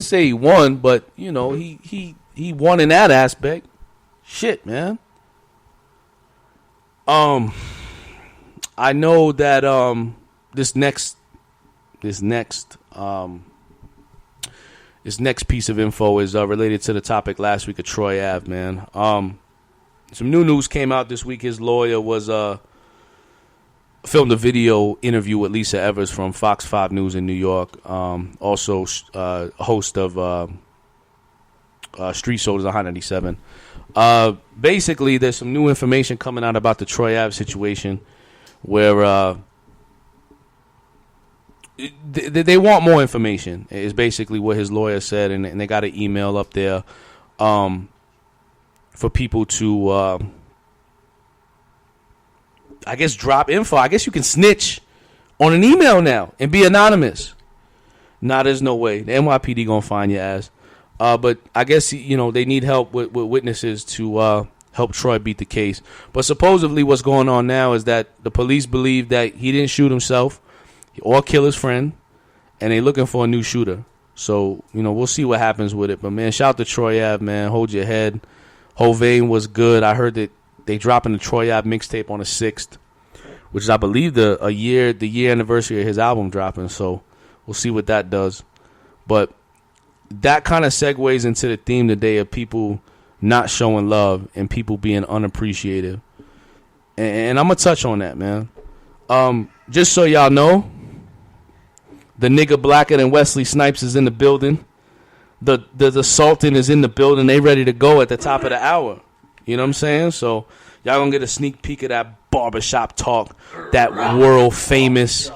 say he won, but you know he won in that aspect. Shit, man. I know that this next piece of info is related to the topic last week of Troy Ave, man. Some new news came out this week. His lawyer was filmed a video interview with Lisa Evers from Fox 5 News in New York. Also, host of Street Soldiers on Hot 97. Basically, there's some new information coming out about the Troy Ave situation where they want more information, is basically what his lawyer said, and they got an email up there for people to, I guess, drop info. I guess you can snitch on an email now and be anonymous. Nah, there's no way. The NYPD gonna find your ass. But I guess, you know, they need help with witnesses to help Troy beat the case. But supposedly what's going on now is that the police believe that he didn't shoot himself or kill his friend, and they looking for a new shooter. So, you know, we'll see what happens with it. But, man, shout out to Troy Ave, man. Hold your head. Hovain was good. I heard that they dropping the Troy Ave mixtape on the 6th, which is, I believe, the year anniversary of his album dropping. So we'll see what that does. But that kind of segues into the theme today of people not showing love and people being unappreciative. And I'm going to touch on that, man. Just so y'all know, the nigga blacker than Wesley Snipes is in the building. The Sultan is in the building. They ready to go at the top of the hour. You know what I'm saying? So y'all going to get a sneak peek of that barbershop talk, that world famous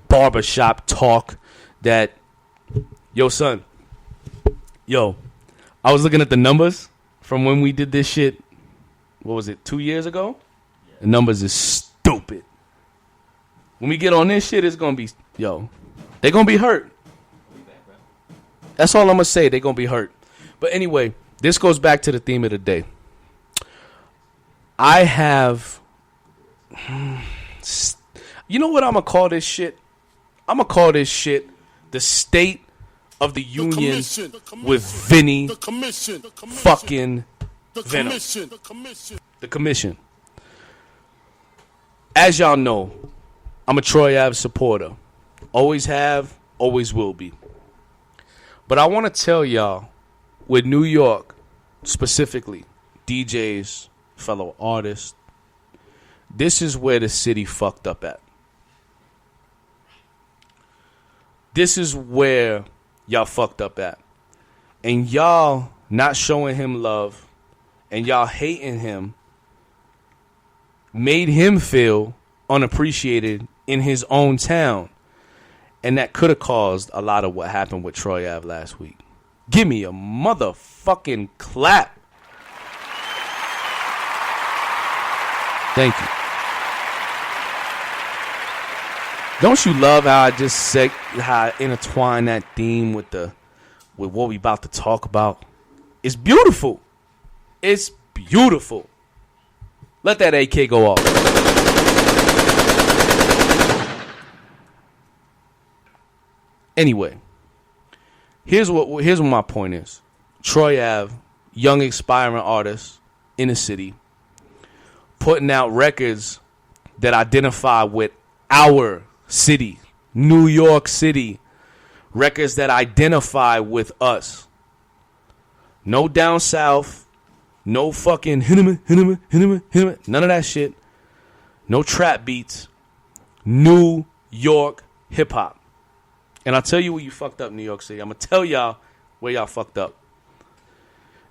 barbershop talk that, yo, son, I was looking at the numbers from when we did this shit, what was it, 2 years ago? Yeah. The numbers is stupid. When we get on this shit, it's going to be, they going to be hurt. That's all I'm going to say. They going to be hurt. But anyway, this goes back to the theme of the day. I have, you know what I'm going to call this shit? I'm going to call this shit the State of the Union with Vinny fucking Venom. The commission. As y'all know, I'm a Troy Ave supporter. Always have, always will be. But I want to tell y'all, with New York specifically, DJs, fellow artists, this is where the city fucked up at. This is where y'all fucked up at. And y'all not showing him love and y'all hating him made him feel unappreciated in his own town. And that could have caused a lot of what happened with Troy Ave last week. Give me a motherfucking clap. Thank you. Don't you love how I just said how I intertwine that theme with what we about to talk about? It's beautiful. It's beautiful. Let that AK go off. Anyway, here's what my point is. Troy Ave, young aspiring artist in the city, putting out records that identify with our city, New York City, records that identify with us. No down south, no fucking none of that shit. No trap beats. New York hip hop. And I'll tell you where you fucked up, New York City. I'm gonna tell y'all where y'all fucked up.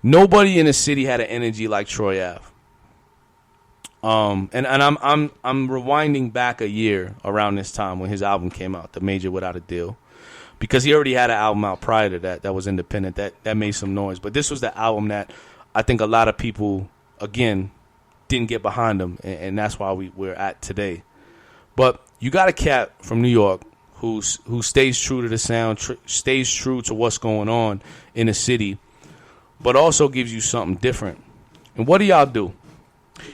Nobody in the city had an energy like Troy Ave. And I'm rewinding back a year around this time when his album came out, The Major Without a Deal, because he already had an album out prior to that was independent, that made some noise. But this was the album that I think a lot of people, again, didn't get behind him, and that's why we're at today. But you got a cat from New York who stays true to the sound, stays true to what's going on in the city, but also gives you something different. And what do y'all do?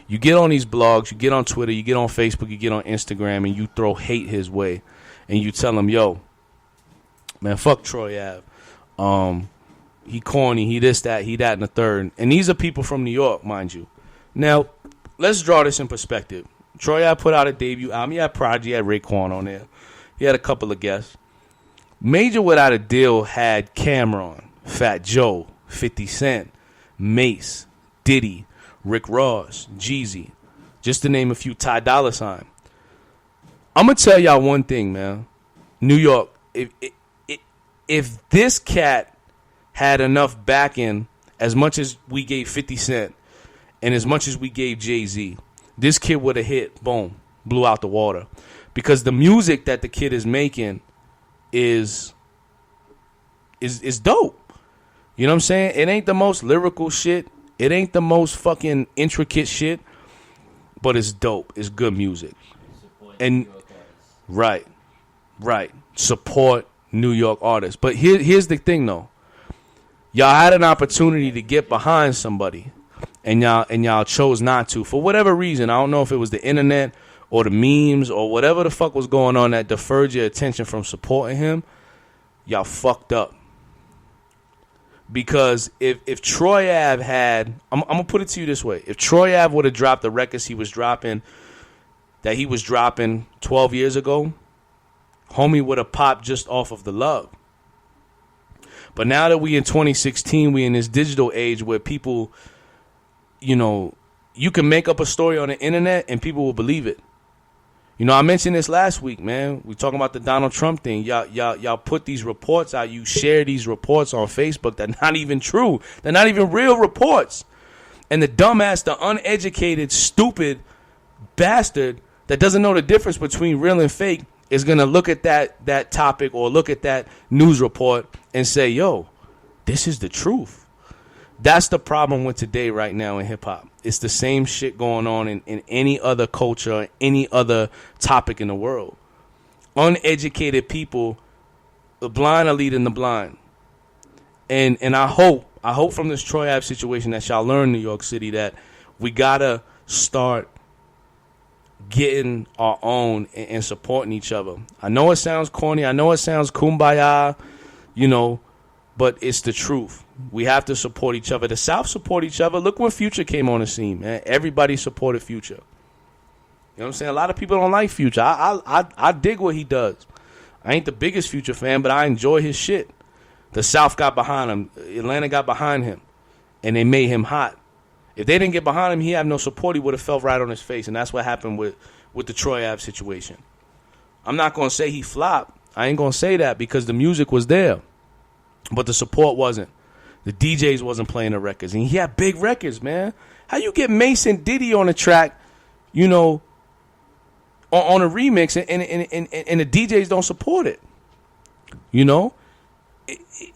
You get on these blogs, you get on Twitter, you get on Facebook, you get on Instagram, and you throw hate his way. And you tell him, yo, Man, fuck Troy Ave. He corny, he this, that, he that, and the third. And these are people from New York, mind you. Now, let's draw this in perspective. Troy Ave put out a debut album. He had Prodigy, he had Raekwon on there. He had a couple of guests. Major Without a Deal had Cameron, Fat Joe, 50 Cent, Mace, Diddy, Rick Ross, Jeezy. Just to name a few, Ty Dolla $ign. I'm going to tell y'all one thing, man. New York, if this cat had enough backing, as much as we gave 50 Cent and as much as we gave Jay-Z, this kid would have hit, boom, blew out the water. Because the music that the kid is making is dope. You know what I'm saying? It ain't the most lyrical shit. It ain't the most fucking intricate shit. But it's dope. It's good music. And right. Support New York artists. But here's the thing, though. Y'all had an opportunity to get behind somebody, and y'all chose not to for whatever reason. I don't know if it was the internet or the memes or whatever the fuck was going on that deferred your attention from supporting him. Y'all fucked up. Because if Troy Ave had, I'm gonna put it to you this way: if Troy Ave would have dropped the records he was dropping 12 years ago, homie would have popped just off of the love. But now that we in 2016, we in this digital age where people, you can make up a story on the internet and people will believe it. I mentioned this last week, man. We talking about the Donald Trump thing. Y'all put these reports out. You share these reports on Facebook that are not even true. They're not even real reports. And the dumbass, the uneducated, stupid bastard that doesn't know the difference between real and fake is going to look at that topic or look at that news report and say, yo, this is the truth. That's the problem with today right now in hip-hop. It's the same shit going on in any other culture, any other topic in the world. Uneducated people, the blind are leading the blind. And I hope from this Troy Ave situation that y'all learn in New York City that we got to start getting our own and supporting each other. I know it sounds corny. I know it sounds kumbaya, but it's the truth. We have to support each other. The South support each other. Look when Future came on the scene, man. Everybody supported Future. You know what I'm saying? A lot of people don't like Future. I dig what he does. I ain't the biggest Future fan, but I enjoy his shit. The South got behind him. Atlanta got behind him. And they made him hot. If they didn't get behind him, he had no support. He would have fell right on his face. And that's what happened with the Troy Ave situation. I'm not going to say he flopped. I ain't going to say that because the music was there. But the support wasn't. The DJs wasn't playing the records. And he had big records, man. How you get Mace and Diddy on a track, on a remix and the DJs don't support it?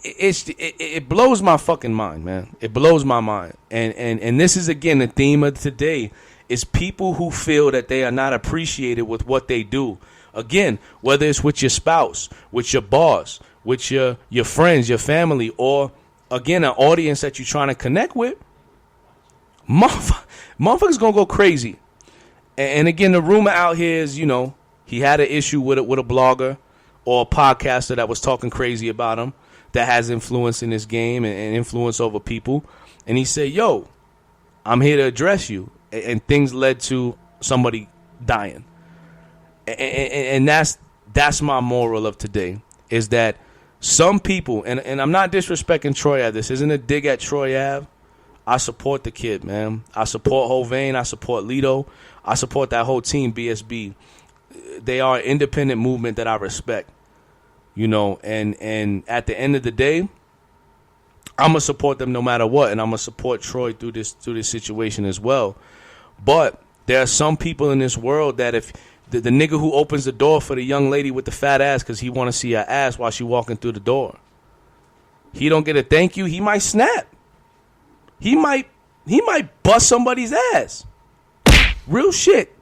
It blows my fucking mind, man. It blows my mind. And this is, again, the theme of today is people who feel that they are not appreciated with what they do. Again, whether it's with your spouse, with your boss, with your friends, your family, or, again, an audience that you're trying to connect with, motherfuckers gonna go crazy. And again, the rumor out here is, he had an issue with a blogger or a podcaster that was talking crazy about him that has influence in this game and influence over people. And he said, yo, I'm here to address you. And things led to somebody dying. And that's my moral of today, is that some people, and I'm not disrespecting Troy Ave. This isn't a dig at Troy Ave. I support the kid, man. I support Hovain. I support Lido. I support that whole team, BSB. They are an independent movement that I respect. And at the end of the day, I'm going to support them no matter what. And I'm going to support Troy through this situation as well. But there are some people in this world that if the nigga who opens the door for the young lady with the fat ass because he want to see her ass while she walking through the door, he don't get a thank you, he might snap. He might bust somebody's ass. Real shit.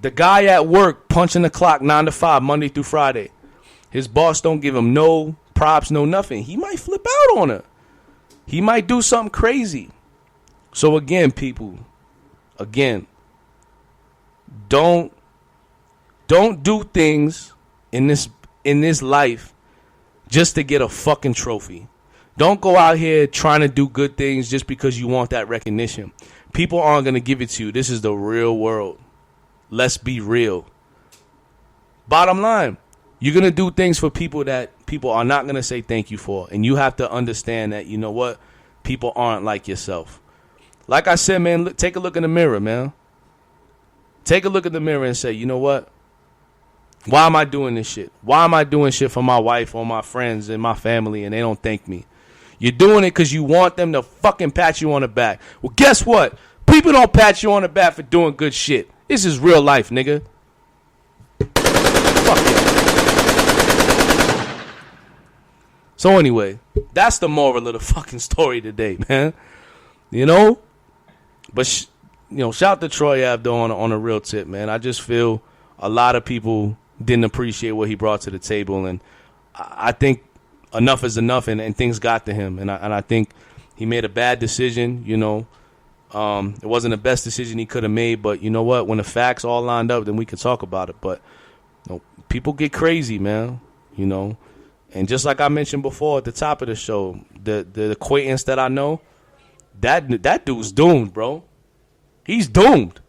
The guy at work punching the clock 9 to 5 Monday through Friday. His boss don't give him no props, no nothing. He might flip out on her. He might do something crazy. So again, people, don't do things in this life just to get a fucking trophy. Don't go out here trying to do good things just because you want that recognition. People aren't going to give it to you. This is the real world. Let's be real. Bottom line, you're going to do things for people that people are not going to say thank you for. And you have to understand that, you know what? People aren't like yourself. Like I said, man, look, take a look in the mirror, man. Take a look in the mirror and say, you know what? Why am I doing this shit? Why am I doing shit for my wife or my friends and my family and they don't thank me? You're doing it because you want them to fucking pat you on the back. Well, guess what? People don't pat you on the back for doing good shit. This is real life, nigga. Fuck yeah. So anyway, that's the moral of the fucking story today, man. You know? But, shout out to Troy Abdo on a real tip, man. I just feel a lot of people didn't appreciate what he brought to the table. And I think enough is enough, and things got to him. And I think he made a bad decision, It wasn't the best decision he could have made, but you know what? When the facts all lined up, then we could talk about it. But people get crazy, man, And just like I mentioned before at the top of the show, the acquaintance that I know, that dude's doomed, bro. He's doomed.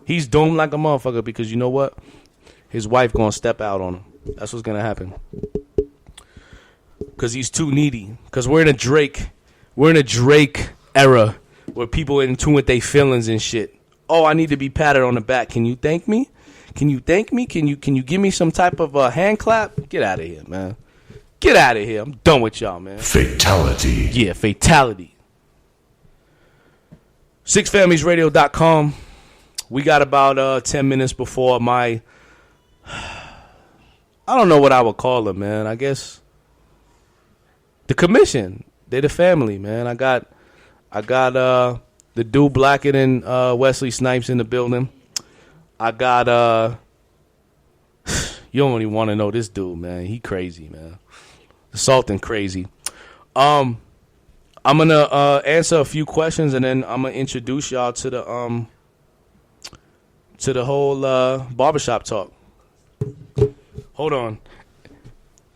He's doomed like a motherfucker because you know what? His wife going to step out on him. That's what's going to happen. Because he's too needy. Because we're in a Drake era where people are in tune with their feelings and shit. Oh, I need to be patted on the back. Can you thank me? Can you thank me? Can you give me some type of hand clap? Get out of here, man. Get out of here. I'm done with y'all, man. Fatality. Yeah, fatality. SixFamiliesRadio.com. We got about 10 minutes before my... I don't know what I would call it, man. I guess... the commission. They're the family, man. I got the dude blacker than Wesley Snipes in the building. I got you don't even want to know this dude, man. He crazy, man. Sultan crazy. I'm gonna answer a few questions and then I'm gonna introduce y'all to the whole barbershop talk. Hold on.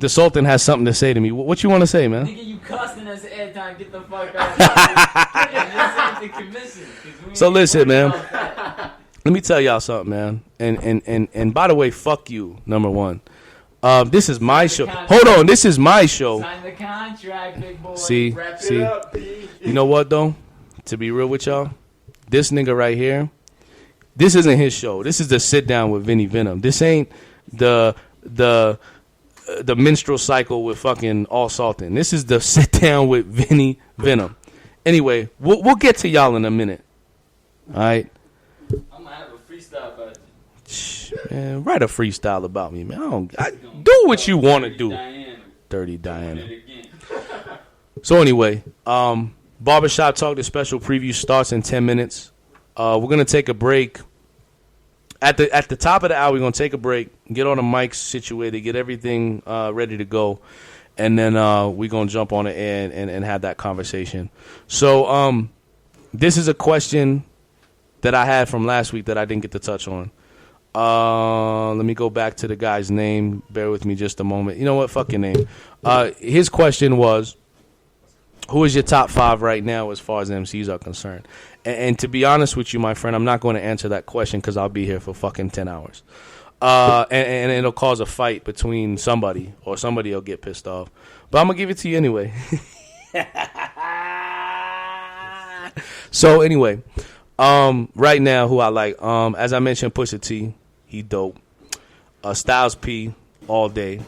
The Sultan has something to say to me. What you want to say, man? Nigga, you cussing us airtime. Get the fuck out. This ain't the commission. So listen, man. Let me tell y'all something, man. And by the way, fuck you. Number one. This is my show. Hold on, this is my show. Sign the contract, big boy. See. Wrap it up, You know what though? To be real with y'all, this nigga right here. This isn't his show. This is the sit down with Vinny Venom. This ain't the menstrual cycle with fucking All Sultan. This is the sit down with Vinny Venom. Anyway, we'll get to y'all in a minute. All right. I'm gonna have a freestyle about you. Man, write a freestyle about me, man. Do what you want to do. Dirty Diana. So anyway, Barbershop Talk, the special preview starts in 10 minutes. We're gonna take a break. At the top of the hour, we're going to take a break, get all the mics situated, get everything ready to go, and then we're going to jump on the air and have that conversation. So this is a question that I had from last week that I didn't get to touch on. Let me go back to the guy's name. Bear with me just a moment. You know what? Fuck your name. His question was, who is your top 5 right now as far as MCs are concerned? And to be honest with you, my friend, I'm not going to answer that question because I'll be here for fucking 10 hours. And it'll cause a fight between somebody, or somebody will get pissed off. But I'm going to give it to you anyway. So anyway, right now, who I like, as I mentioned, Pusha T, he dope. Styles P, all day.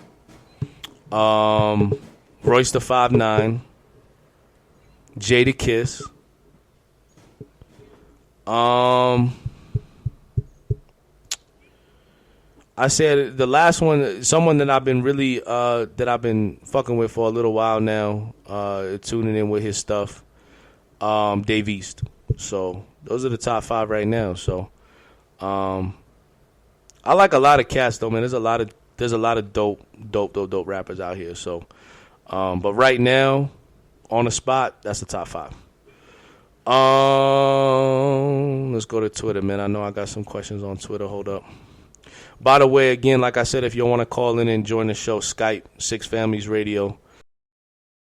Royce the 5'9", Jada Kiss. I said the last one, someone that I've been really that I've been fucking with for a little while now, tuning in with his stuff. Dave East. So those are the top 5 right now. So I like a lot of cats though, man. There's a lot of dope rappers out here. So but right now, on the spot, that's the top 5. Let's go to Twitter, man. I know I got some questions on Twitter. Hold up. By the way, again, like I said, if you want to call in and join the show, Skype, 6 Families Radio.